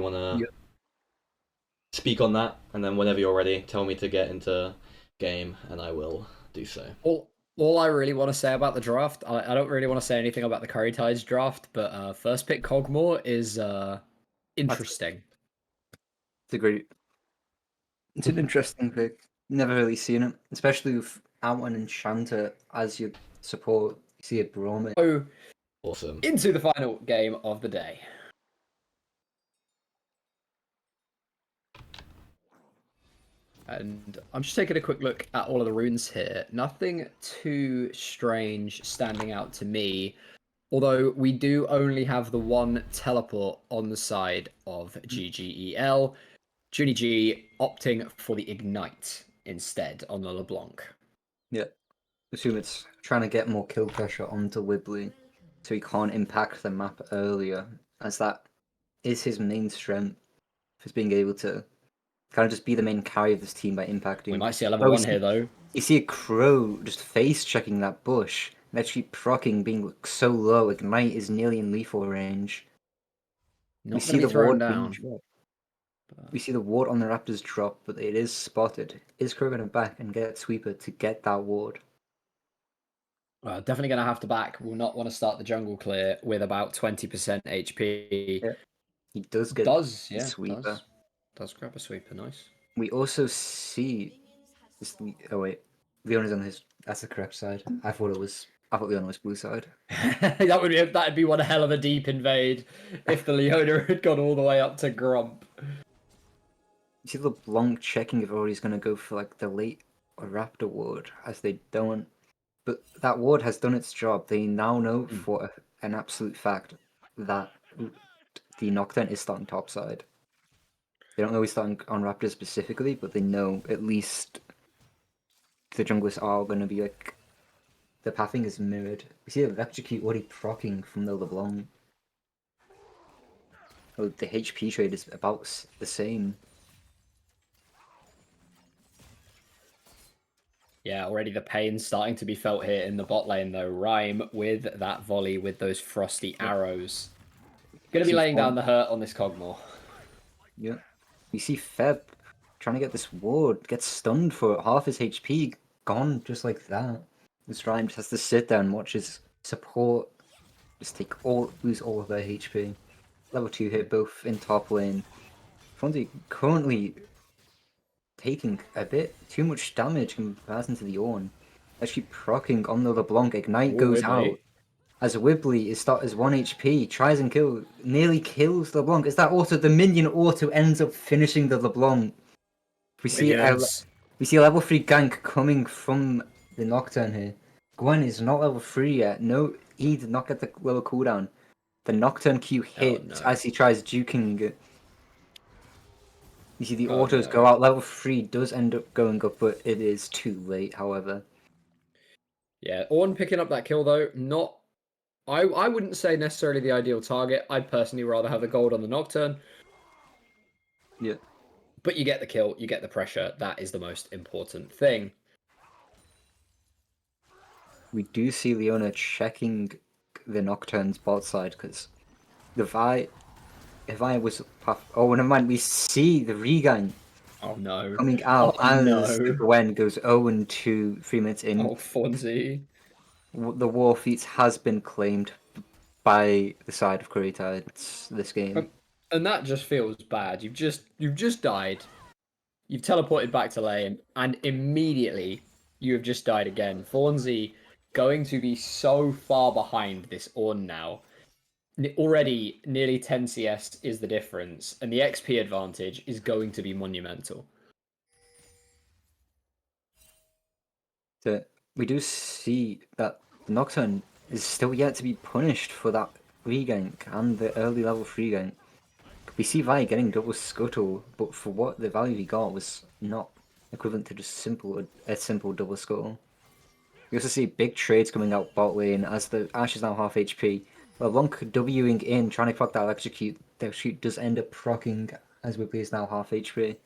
you want to Yeah. speak on that, and then whenever you're ready, tell me to get into game, and I will do so. All I really want to say about the draft, I don't really want to say anything about the Curry Tides draft, but first pick Cogmore is interesting. It's an interesting pick. Never really seen it, especially with out an enchanter as your support. You see a Bromid. So Awesome. into the final game of the day. And I'm just taking a quick look at all of the runes here. Nothing too strange standing out to me. Although we do only have the one teleport on the side of GGEL. Junie G opting for the Ignite instead on the LeBlanc. Yeah. Assume it's trying to get more kill pressure onto Wibbly so he can't impact the map earlier, as that is his main strength, is being able to kind of just be the main carry of this team by impacting. We might see a level 1 here though. You see a Crow just face checking that bush, and actually proccing being so low, Ignite is nearly in lethal range. Not going to be thrown down. We see the ward on the Raptors drop, but it is spotted. Is Crow going to back and get Sweeper to get that ward? Definitely going to have to back. Will not want to start the jungle clear with about 20% HP. Yeah. He does get Sweeper. Does grab a Sweeper, nice. We also see this. Oh wait, Leon is on his. That's the correct side. I thought Leon was blue side. That'd be one hell of a deep invade if the Leona had gone all the way up to Grump. You see LeBlanc checking if Ori's going to go for like the late Raptor ward, as they don't. But that ward has done its job. They now know for an absolute fact that the Nocturne is starting topside. They don't know he's starting on Raptor specifically, but they know at least the junglers are going to be like. The pathing is mirrored. We see Electrocute already proccing from the LeBlanc. Oh, the HP trade is about the same. Yeah, already the pain's starting to be felt here in the bot lane, though. Rhyme with that volley with those frosty arrows. Going to be laying down the hurt on this Cogmore. Yeah. We see Feb trying to get this ward, gets stunned for half his HP, gone just like that. This Rhyme just has to sit there and watch his support just lose all of their HP. Level 2 hit both in top lane. Fonzie currently taking a bit too much damage in comparison to the Ornn. Actually proccing on the LeBlanc. Ignite goes out. As Wibbly is 1 HP, tries and nearly kills LeBlanc. Is that auto? The minion auto ends up finishing the LeBlanc. We see a level 3 gank coming from the Nocturne here. Gwen is not level 3 yet. No, he did not get the lower cooldown. The Nocturne Q hits as he tries juking. You see the autos go out. Level 3 does end up going up, but it is too late, however. Yeah, Ornn picking up that kill, though, not... I wouldn't say necessarily the ideal target. I'd personally rather have the gold on the Nocturne. Yeah. But you get the kill, you get the pressure. That is the most important thing. We do see Leona checking the Nocturne's bot side, because the Vi was... Oh, never mind. We see the regain. Oh, no. Coming out as Gwen goes 0-2 3 minutes in. Oh, Fonzie. The War Feats has been claimed by the side of Curry Tides this game. And that just feels bad. You've just died. You've teleported back to lane, and immediately you have just died again. Fonzie going to be so far behind this Ornn now. Already nearly 10 CS is the difference, and the XP advantage is going to be monumental. We do see that Nocturne is still yet to be punished for that regank and the early level 3 gank. We see Vi getting double scuttle, but for what the value he got was not equivalent to just a simple double scuttle. We also see big trades coming out bot lane as the Ashe is now half HP. LeBlanc Wing in, trying to proc that Electrocute. The Electrocute does end up proccing as Wibbly is now half HP.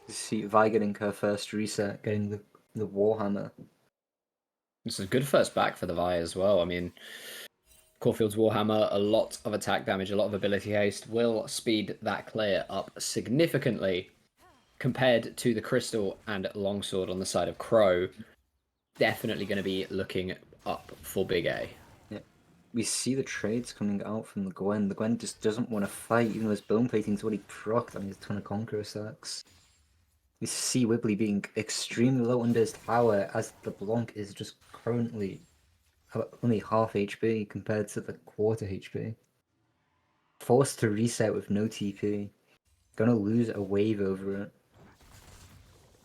See Vi getting her first reset, getting the Warhammer. It's a good first back for the Vi as well. I mean, Caulfield's Warhammer, a lot of attack damage, a lot of ability haste, will speed that clear up significantly compared to the Crystal and Longsword on the side of Crow. Definitely going to be looking up for Big A. Yeah. We see the trades coming out from the Gwen. The Gwen just doesn't want to fight, even though his bone plating's already procced on his ton of Conqueror stacks. We see Wibbly being extremely low under his tower, as the Blanc is just currently only half HP compared to the quarter HP. Forced to reset with no TP. Gonna lose a wave over it.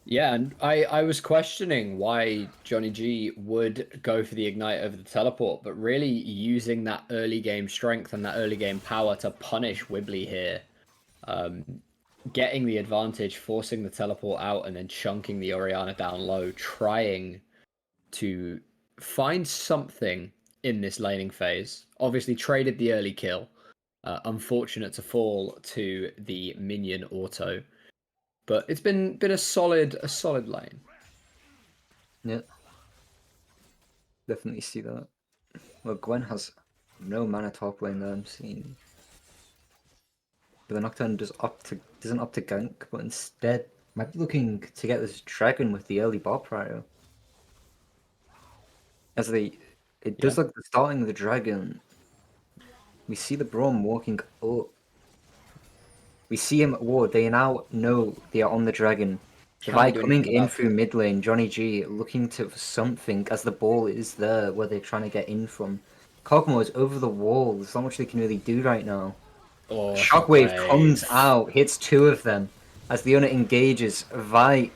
Yeah, and I was questioning why Johnny G would go for the Ignite over the Teleport, but really using that early game strength and that early game power to punish Wibbly here. Getting the advantage, forcing the Teleport out, and then chunking the Orianna down low, trying to find something in this laning phase. Obviously traded the early kill. Unfortunate to fall to the minion auto. But it's been a solid lane. Yeah. Definitely see that. Well, Gwen has no mana top lane that I'm seeing. But the Nocturne doesn't opt to gank, but instead might be looking to get this dragon with the early bot prio. It does look the starting of the dragon. We see the Braum walking up. We see him at ward. They now know they are on the dragon. The Vi coming in through mid lane. Johnny G looking for something as the ball is there where they're trying to get in from. Kog'Maw is over the wall. There's not much they can really do right now. Oh, Shockwave comes out, hits two of them. As Leona engages, Vi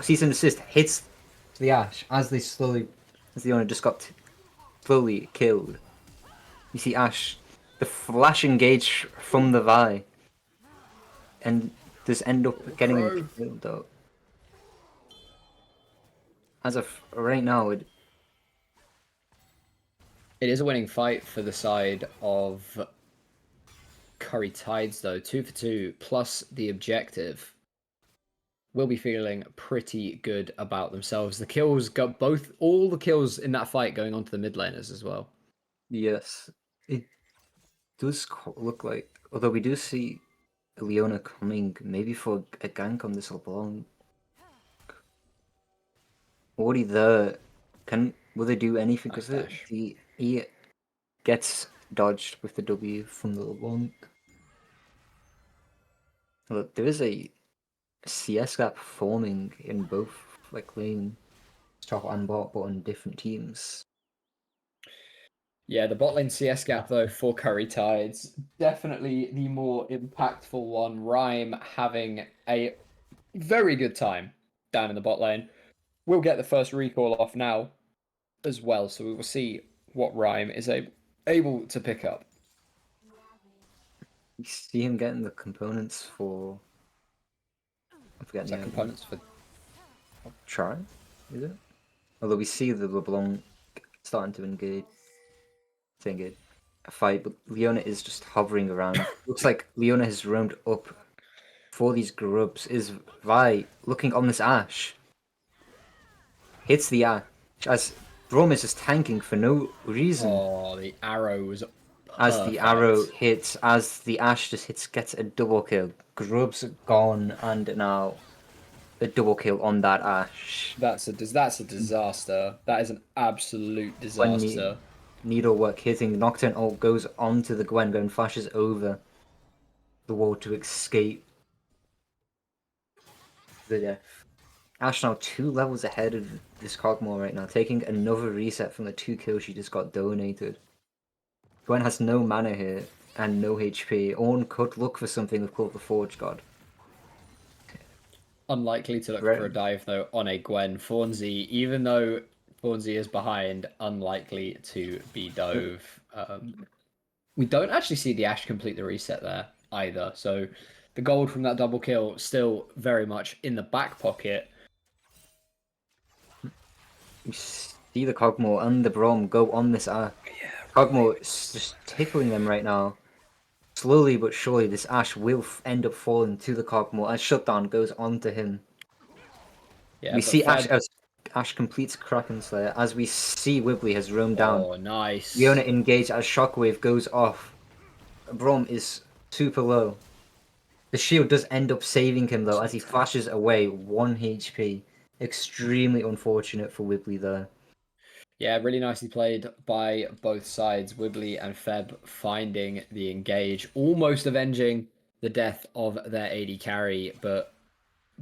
sees an assist, hits the Ashe as Leona just got slowly killed. You see Ashe, the flash engage from the Vi, and just end up getting him killed though. As of right now, it is a winning fight for the side of Curry Tides, though. 2 for 2, plus the objective. Will be feeling pretty good about themselves. The kills got all the kills in that fight going on to the mid laners as well. Yes, it does look like, although we do see Leona coming maybe for a gank on this LeBlanc. Already there. Will they do anything with it? He gets dodged with the W from the LeBlanc. Look, there is a CS gap forming in both lane, top and bot, but on different teams. Yeah, the bot lane CS gap though for Curry Tides, definitely the more impactful one. Rhyme having a very good time down in the bot lane. We'll get the first recall off now as well, so we will see what Rhyme is able to pick up. You see him getting the components for... I'm forgetting the components for... Try? Is it? Although we see the LeBlanc starting to engage. A fight, but Leona is just hovering around. Looks like Leona has roamed up for these grubs. Is Vi looking on this Ashe? Hits the Ashe as Braum is just tanking for no reason. Oh, the arrow was perfect. As the arrow hits, as the Ashe just gets a double kill. Grubs are gone, and now a double kill on that Ashe. That's a disaster. That is an absolute disaster. Needlework hitting, Nocturne ult goes onto the Gwen, and flashes over the wall to escape the death. Ashe now 2 levels ahead of this Kog'Maw right now, taking another reset from the 2 kills she just got donated. Gwen has no mana here and no HP. Ornn could look for something with Call of the Forge God. Unlikely to look for a dive though on a Gwen. Faunsey, even though Faunsey is behind, unlikely to be dove. We don't actually see the Ashe complete the reset there either, so the gold from that double kill still very much in the back pocket. You see the Kog'Maw and the Braum go on this Ashe. Yeah, Kog'Maw is just tickling them right now. Slowly but surely, this Ashe will end up falling to the Kog'Maw as Shutdown goes onto him. Yeah, we see Ashe Ash completes Kraken Slayer as we see Wibbly has roamed down. Oh, nice. Leona engaged as Shockwave goes off. Brom is super low. The shield does end up saving him though as he flashes away 1 HP. Extremely unfortunate for Wibbly there. Yeah, really nicely played by both sides. Wibbly and Feb finding the engage, almost avenging the death of their AD carry, but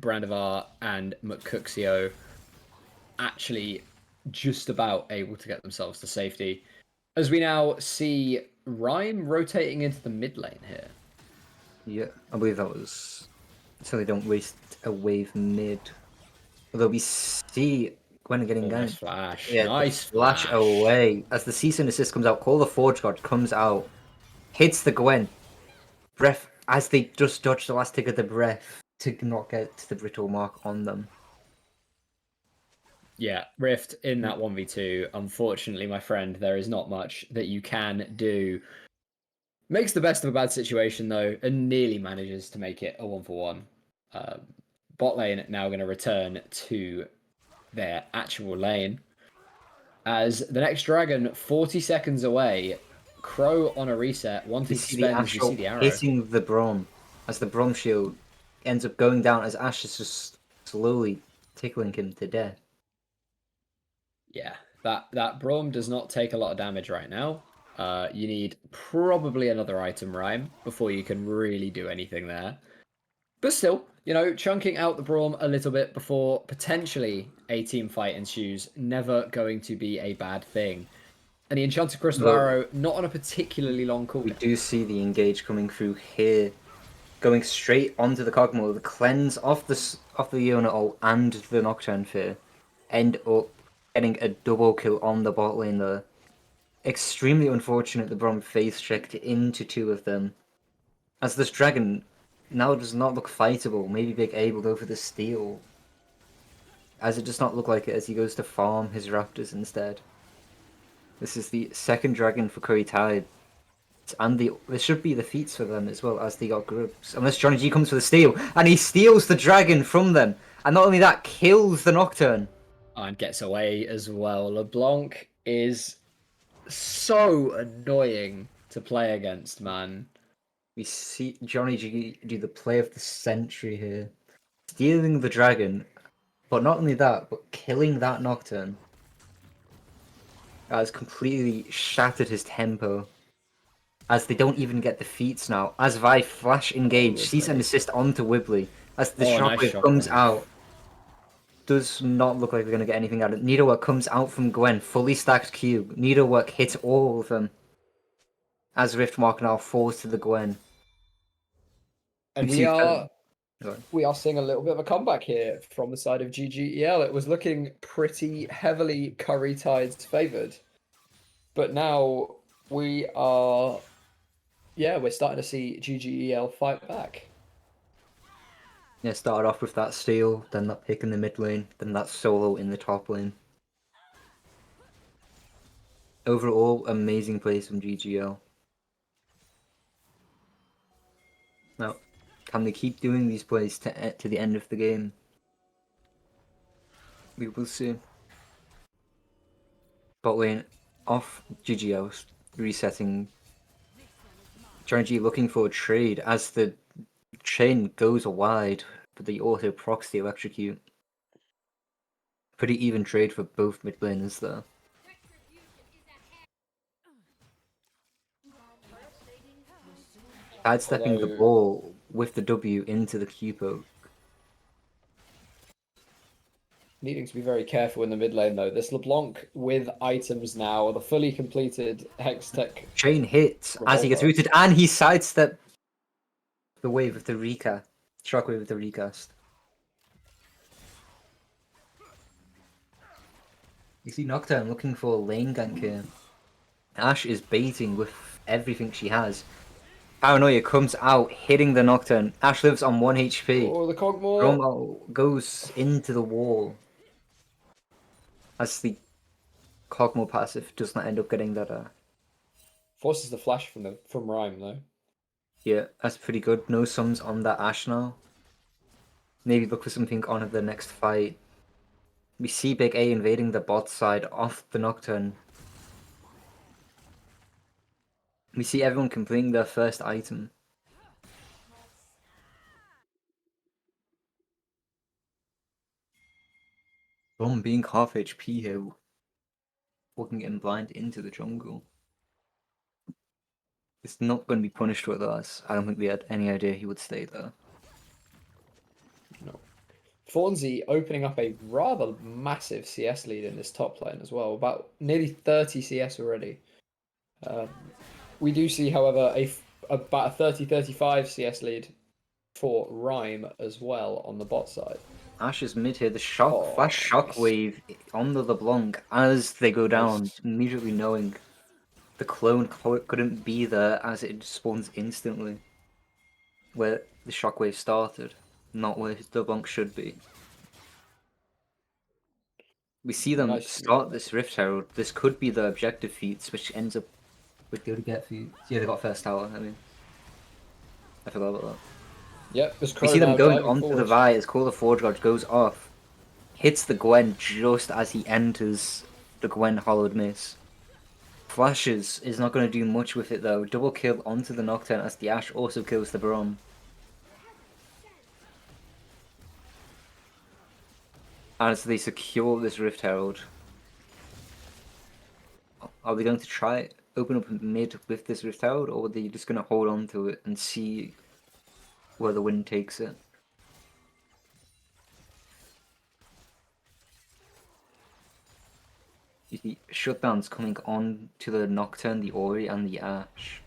Brandivar and McCooksio actually just about able to get themselves to safety. As we now see Rhyme rotating into the mid lane here. Yeah, I believe that was so they don't waste a wave mid. Although we see Gwen getting Oh, nice ganked. flash. Yeah, the Nice flash away. As the Cease and Assist comes out, Call the Forge God comes out, hits the Gwen. Breath, as they just dodge the last tick of the breath to not get the brittle mark on them. Yeah, Rift in that 1v2. Unfortunately, my friend, there is not much that you can do. Makes the best of a bad situation, though, and nearly manages to make it a 1-for-1. Bot lane now going to return to their actual lane. As the next dragon, 40 seconds away, Crow on a reset, wanting We to see the spend, as we Ash see the arrow. hitting the Brom as the Brom shield ends up going down as Ash is just slowly tickling him to death. Yeah, that Braum does not take a lot of damage right now. You need probably another item rhyme before you can really do anything there. But still, chunking out the Braum a little bit before potentially a team fight ensues, never going to be a bad thing. And the Enchanted Crystal Look, Arrow, not on a particularly long we cooldown. do see the engage coming through here, going straight onto the Cogmo. The cleanse off the UNL and the Nocturne Fear end up getting a double kill on the bot lane there. Extremely unfortunate the Brom face checked into 2 of them. As this dragon now does not look fightable, maybe Big A will go for the steal. As it does not look like it as he goes to farm his raptors instead. This is the second dragon for Curry Tide. And there should be the feats for them as well as they got groups. Unless Johnny G comes for the steal. And he steals the dragon from them. And not only that, kills the Nocturne. And gets away as well. LeBlanc is so annoying to play against, man. We see Johnny G do the play of the century here. Stealing the dragon. But not only that, but killing that Nocturne. That has completely shattered his tempo. As they don't even get the feats now. As Vi flash engage, cease and assist onto Wibbly. As the Nice shockwave comes shockwave. out. Does not look like they're going to get anything out of it. Needlework comes out from Gwen, fully stacked cube. Needlework hits all of them. As Riftmark now falls to the Gwen. And see we are seeing a little bit of a comeback here from the side of GGEL. It was looking pretty heavily Curry Tide's favoured. But now we're starting to see GGEL fight back. Yeah, started off with that steal, then that pick in the mid lane, then that solo in the top lane. Overall, amazing plays from GGL. Now, can they keep doing these plays to the end of the game? We will see. Bot lane off GGL, resetting. Johnny G looking for a trade as the chain goes wide, but they auto procs the electrocute. Pretty even trade for both mid laners there. Sidestepping the ball with the W into the Q poke. Needing to be very careful in the mid lane though. This LeBlanc with items now, the fully completed Hextech. Chain hits as he gets Revolver. rooted, and he sidestepped the wave of the recast. Shockwave of the recast. You see Nocturne looking for a lane gank here. Ash is baiting with everything she has. Paranoia comes out, hitting the Nocturne. Ash lives on 1 HP. Oh, the Cogmore. Romo goes into the wall. As the Cogmore passive does not end up getting that. Forces the flash from Rhyme though. Yeah, that's pretty good. No sums on that Ash now. Maybe look for something on the next fight. We see Big A invading the bot side off the Nocturne. We see everyone completing their first item. Brom being half HP here, walking in blind into the jungle. It's not going to be punished with us. I don't think we had any idea he would stay there. No. Fonzie opening up a rather massive CS lead in this top lane as well, about nearly 30 CS already. We do see, however, about a 30-35 CS lead for Rhyme as well on the bot side. Ash is mid here. The flash nice. shockwave on the LeBlanc as they go down, Nice. immediately knowing the clone couldn't be there as it spawns instantly. Where the shockwave started, not where the LeBlanc should be. We see them Nice. start this Rift Herald. This could be the objective feats, which ends up with go to get feats. Yeah, they got first tower, I mean. I forgot about that. Yep, We see them going onto the Vi as Call of Forge God goes off. Hits the Gwen just as he enters the Gwen Hollowed Miss. Flashes is not going to do much with it though. Double kill onto the Nocturne as the Ashe also kills the Braum. As they secure this Rift Herald. Are they going to try open up mid with this Rift Herald, or are they just going to hold on to it and see where the wind takes it? You see shutdowns coming on to the Nocturne, the Ori, and the Ashe.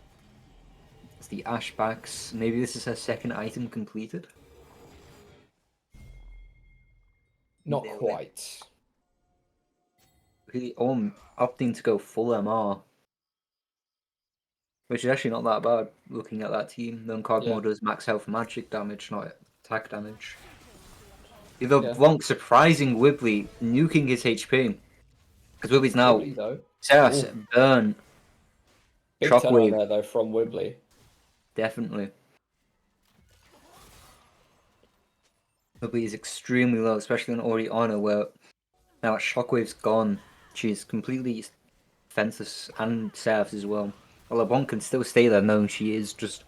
As the Ashe backs, maybe this is her second item completed? Not quite. Really opting to go full MR. Which is actually not that bad, looking at that team. The Uncogmo does max health magic damage, not attack damage. The Blanc surprising Wibbly, nuking his HP. Because Wibbly's now Seras, burn. Big turn there though from Wibbly. Definitely. Wibbly is extremely low, especially on Oriana, where now Shockwave's gone. She's completely defenseless, and Seras as well. Well, LeBlanc can still stay there knowing she is just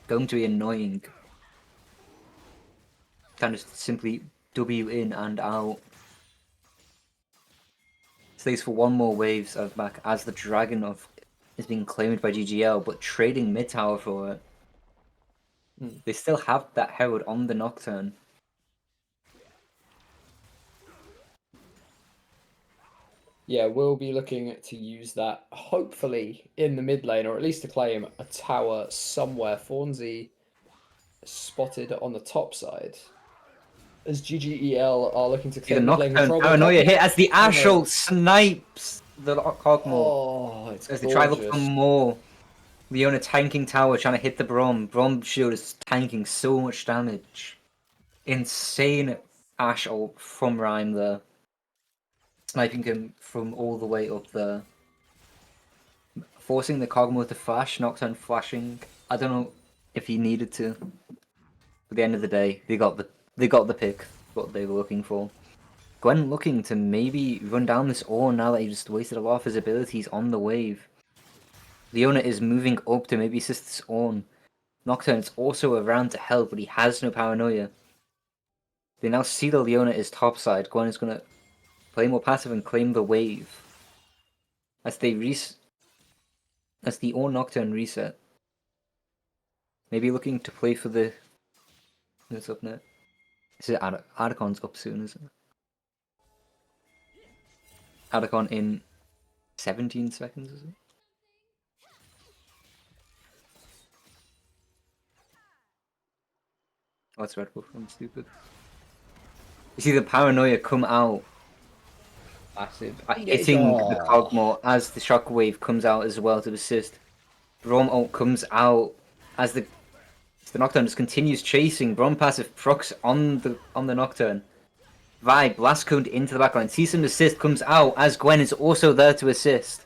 going to be annoying. Can just simply W in and out. Stays for one more waves of back as the Dragon is being claimed by GGL, but trading mid tower for it. They still have that Herald on the Nocturne. Yeah, we'll be looking to use that hopefully in the mid lane, or at least to claim a tower somewhere. Fonzie spotted on the top side. As GGEL are looking to claim the mid lane Nocturne control. paranoia hit as the Ashel snipes the Cogmo. Oh, it's as they try to look for more. Leona tanking tower, trying to hit the Braum. Braum shield is tanking so much damage. Insane Ashe ult from Rhyme there. Sniping him from all the way up there. Forcing the Cogmo to flash, Nocturne flashing. I don't know if he needed to. At the end of the day, they got the pick, what they were looking for. Gwen looking to maybe run down this Ornn now that he just wasted a lot of his abilities on the wave. Leona is moving up to maybe assist this Ornn. Nocturne is also around to help, but he has no paranoia. They now see the Leona is topside. Gwen is going to play more passive and claim the wave. As the Ornn Nocturne reset. Maybe looking to play for the... What's up now? Is it Adacon's up soon, isn't it? Adacon in 17 seconds, is it? Oh, it's Red Bull. I'm stupid. You see the paranoia come out. Massive. Hitting the Cogmo as the shockwave comes out as well to assist. Braum ult comes out as the Nocturne just continues chasing. Braum passive procs on the Nocturne. Vi blast coned into the backline. Sees some assist comes out as Gwen is also there to assist.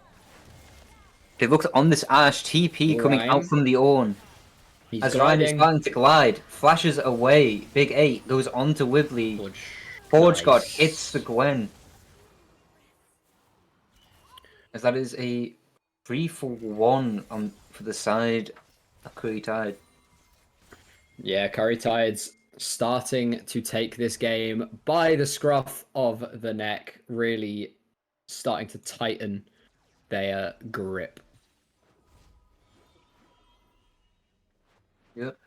They looked on this Ashe TP coming out from the Ornn. As Ryan is starting to glide, flashes away. Big 8 goes on to Wibbly. Forge God Nice. hits the Gwen. As that is a 3-for-1 for the side of Curry Tide. Yeah, Curry Tide's starting to take this game by the scruff of the neck, really starting to tighten their grip. Yep.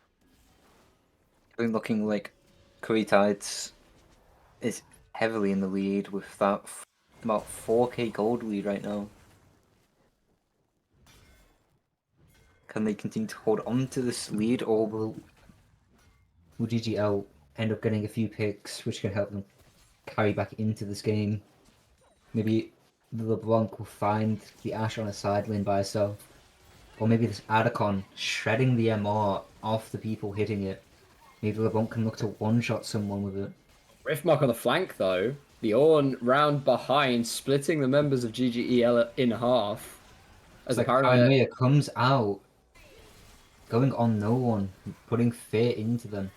Been looking like Curry Tides is heavily in the lead with that about 4k gold lead right now. Can they continue to hold on to this lead, or will GGL end up getting a few picks which can help them carry back into this game? Maybe the LeBlanc will find the Ashe on a side lane by herself, or maybe this Adacon shredding the MR off the people hitting it. Maybe LeBlanc can look to one-shot someone with it. Riftmark on the flank, though. The Ornn round behind, splitting the members of GGEL in half. As It's like Paranoia Paranoia comes out, going on no one, putting fear into them.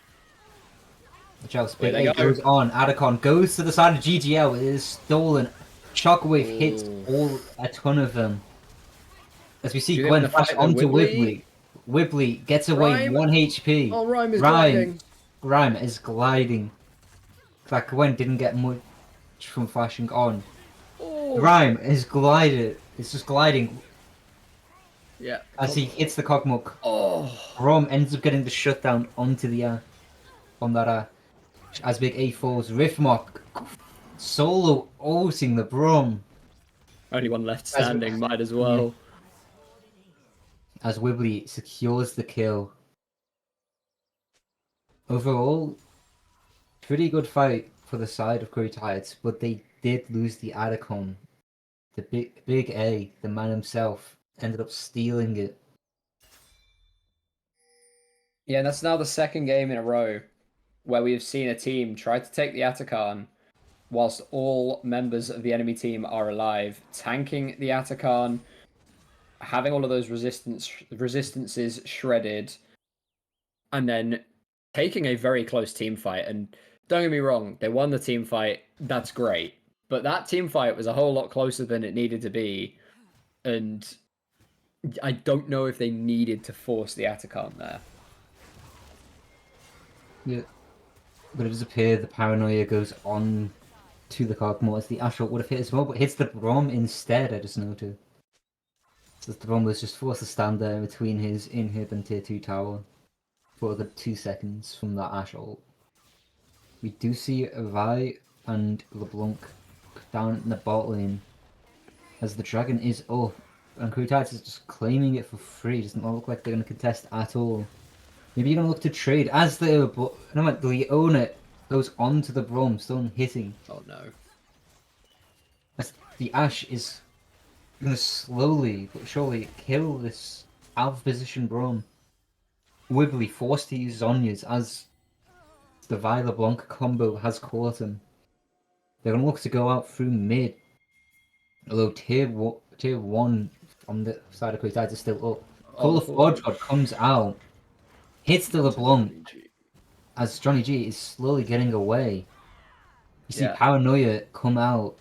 Watch out, Where Big they A go. goes on, Adacon goes to the side of GGL, it is stolen. Shockwave hits a ton of them. As we see Do they win Gwen the flash fight, though? onto Whibley? Wibbly. Wibbly gets away Rhyme? 1 HP. Oh, Rhyme is Rhyme, gliding. Rhyme is gliding. Like Gwen didn't get much from flashing on. Oh. Rhyme is glided. It's just gliding Yeah. as he hits the Cogmuk. Oh. Rom ends up getting the shutdown onto the on that as Big A falls. Riftmark solo ulting the Brom. Only one left As, standing, might as yeah, well. as Wibbly secures the kill. Overall, pretty good fight for the side of Curry Tides, but they did lose the Adacon. The big A, the man himself, ended up stealing it. Yeah, that's now the second game in a row where we have seen a team try to take the Atakan whilst all members of the enemy team are alive, tanking the Atakan, having all of those resistances shredded, and then taking a very close team fight. And don't get me wrong, they won the team fight. That's great. But that team fight was a whole lot closer than it needed to be. And I don't know if they needed to force the Atakan there. Yeah. But it does appear the Paranoia goes on to the Cogmore as the Ashe would have hit as well, but hits the Brom instead, I just noted. So the Brom was just forced to stand there between his inhib and tier 2 tower for a good 2 seconds from that Ashe ult. We do see Vi and LeBlanc down in the bot lane as the dragon is up and Krutites is just claiming it for free. Doesn't look like they're going to contest at all. Maybe you're going to look to trade as the Leona goes onto the Brom, still hitting. Oh no. As the Ashe is going to slowly but surely kill this out of position Brom. Wibbly forced to use Zhonya's as the Vi LeBlanc combo has caught him. They're going to look to go out through mid. Although tier 1 on the side of Crusades is still up. Call of Forge God comes out, hits the LeBlanc as Johnny G is slowly getting away. You see Paranoia come out,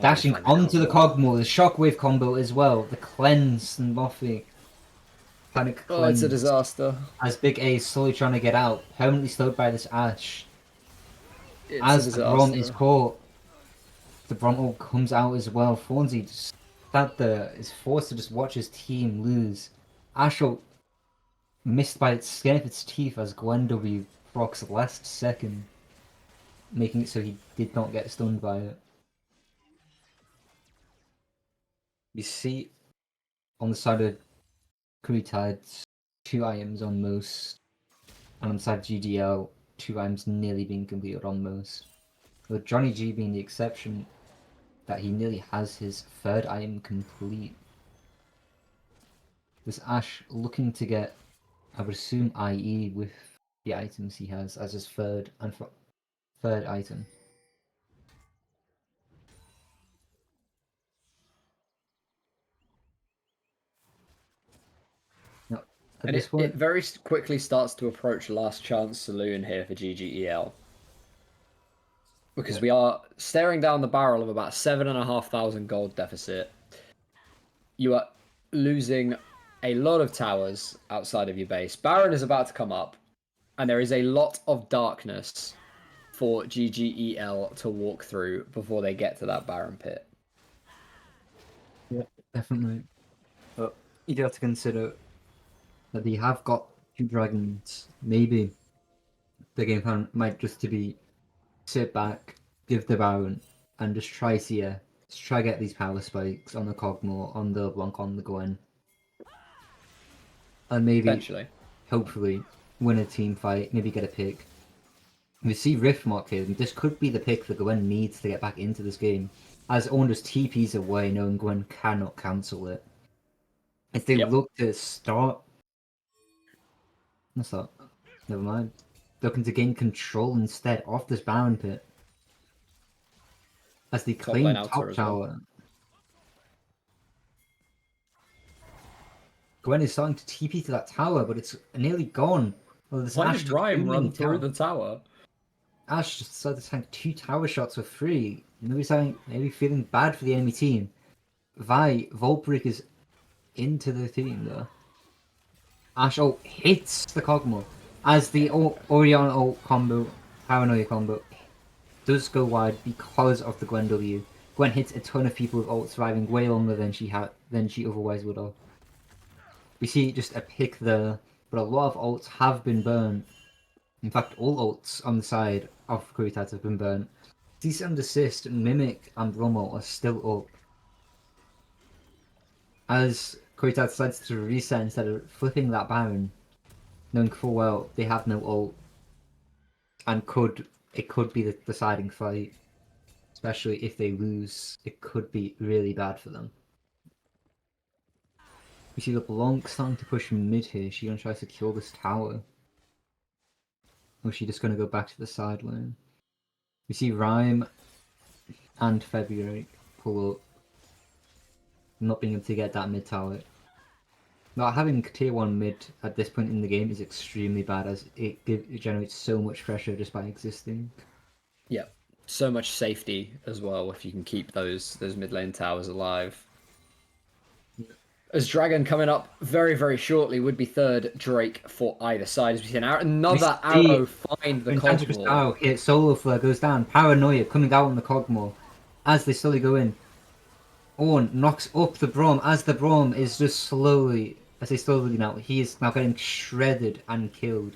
dashing onto the Cogmore, the Shockwave combo as well, the Cleanse and Moffy. Panic Oh, it's Cleanse. a disaster. As Big A is slowly trying to get out, permanently slowed by this Ashe. It's As the Brom is caught, the Brom comes out as well. Fonzie just sat there, is forced to just watch his team lose. Ashe missed by its skin of its teeth as Gwen W procs last second, making it so he did not get stunned by it. You see on the side of Curry Tides, 2 items on most, and on the side of GDL, 2 items nearly being completed on most. With Johnny G being the exception, that he nearly has his 3rd item complete. This Ashe looking to get, I would assume, IE with the items he has as his 3rd item. Now, at And this it point, very quickly starts to approach last chance saloon here for GGEL. because Yeah. we are staring down the barrel of about 7,500 gold deficit. You are losing a lot of towers outside of your base. Baron is about to come up, and there is a lot of darkness for GGEL to walk through before they get to that Baron pit. Yeah, definitely. But you do have to consider that they have got 2 dragons. Maybe the game plan might just to be sit back, give the Baron, and just try CS. Just try get these power spikes on the Cogmore, on the Blanc, on the Gwen. And maybe, Potentially. hopefully, win a team fight, maybe get a pick. We see Riftmark here, and this could be the pick that Gwen needs to get back into this game. As Owen just TPs away, knowing Gwen cannot cancel it. If they Yep. look to start... What's that? Never mind. Looking to gain control instead of this Baron pit. As they Top lane claim outer top as well. tower. Gwen is starting to TP to that tower, but it's nearly gone. Well, this Why Ash did Rhyme defending run through tower. the tower? Ash just decided to tank 2 tower shots for free. Maybe feeling bad for the enemy team. Volbrick is into the team though. Ash ult hits the Cogmo as the Orion ult combo, Paranoia combo, does go wide because of the Gwen W. Gwen hits a ton of people with ult, surviving way longer than she otherwise would have. We see just a pick there, but a lot of ults have been burnt. In fact, all ults on the side of Kuritat have been burnt. Decent Assist, Mimic, and Romo are still up. As Kuritat decides to reset instead of flipping that Baron, knowing full well they have no ult, and it could be the deciding fight. Especially if they lose, it could be really bad for them. We see the Blanc starting to push mid here. She gonna try to kill this tower. Or is she just gonna go back to the side lane? We see Rhyme and February pull up. Not being able to get that mid tower. Not having tier 1 mid at this point in the game is extremely bad as it generates so much pressure just by existing. Yeah. So much safety as well if you can keep those mid lane towers alive. As Dragon coming up very, very shortly would be third Drake for either side. As we see another arrow find the Cogmore. Hit solo flare goes down. Paranoia coming out on the Cogmore as they slowly go in. Orn knocks up the Braum as the Braum is just slowly, I say slowly now, he is now getting shredded and killed.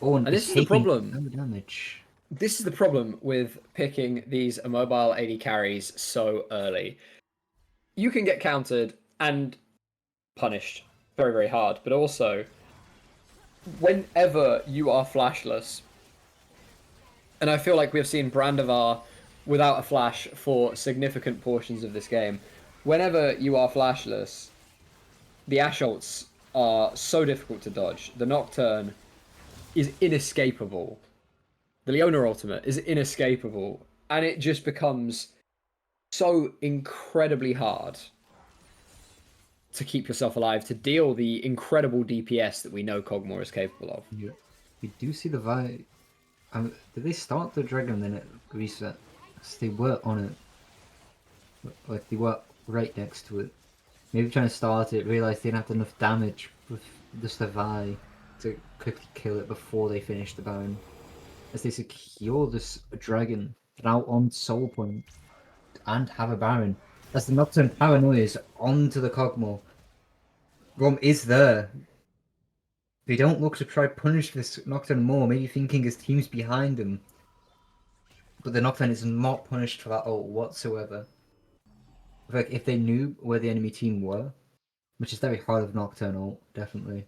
Orn And this is the taking problem. no damage. This is the problem with picking these immobile AD carries so early. You can get countered and punished very, very hard, but also whenever you are flashless, and I feel like we have seen Brandivar without a flash for significant portions of this game. Whenever you are flashless, the Ash ults are so difficult to dodge. The Nocturne is inescapable. The Leona ultimate is inescapable. And it just becomes so incredibly hard to keep yourself alive, to deal the incredible DPS that we know Cogmore is capable of. Yeah. We do see the Vi. Did they start the dragon and then it reset? So they were on it. Like they were right next to it. Maybe trying to start it, realised they didn't have enough damage with just the Vi to quickly kill it before they finish the Baron. As they secure this dragon now on Soul Point and have a Baron. As the Nocturne Paranoias onto the Cogmore. Rom is there. They don't look to try punish this Nocturne more, maybe thinking his team's behind him. But the Nocturne is not punished for that ult whatsoever. Like, if they knew where the enemy team were, which is very hard of Nocturne ult, definitely,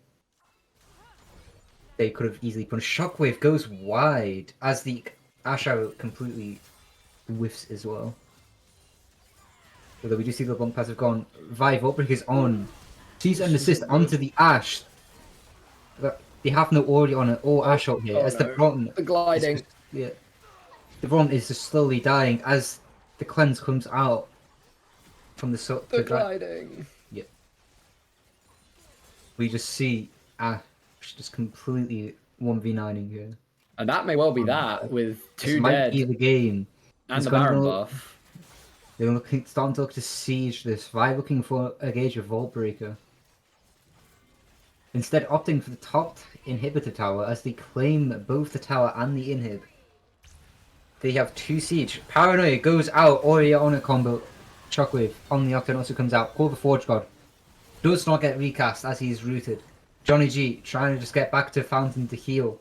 they could have easily punished. Shockwave goes wide as the Ash Arrow completely whiffs as well. Although we do see the Blunt Pass have gone. Vive Outbreak is on. She's an assist onto the Ash. They have no Ori on it or Ash out here. As the Broughton. The gliding. Yeah. The Broughton is just slowly dying as the cleanse comes out from the gliding. Yeah. We just see Ash just completely 1v9ing here. And that may well be that with This 2 might be dead the game. and It's the gonna Baron go- buff. They're starting to look to siege this. Vi looking for a gauge of Vault Breaker. Instead opting for the top inhibitor tower as they claim both the tower and the inhib. They have 2 siege. Paranoia goes out. Oriana combo. Shockwave on the Octane also comes out. Call the Forge God. Does not get recast as he's rooted. Johnny G trying to just get back to Fountain to heal.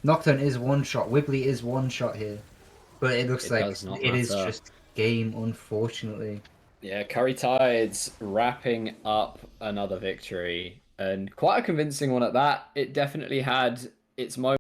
Nocturne is one shot. Wibbly is one shot here. But it looks like does not it is matter. just game, unfortunately. Yeah, Curry Tides wrapping up another victory. And quite a convincing one at that. It definitely had its moments.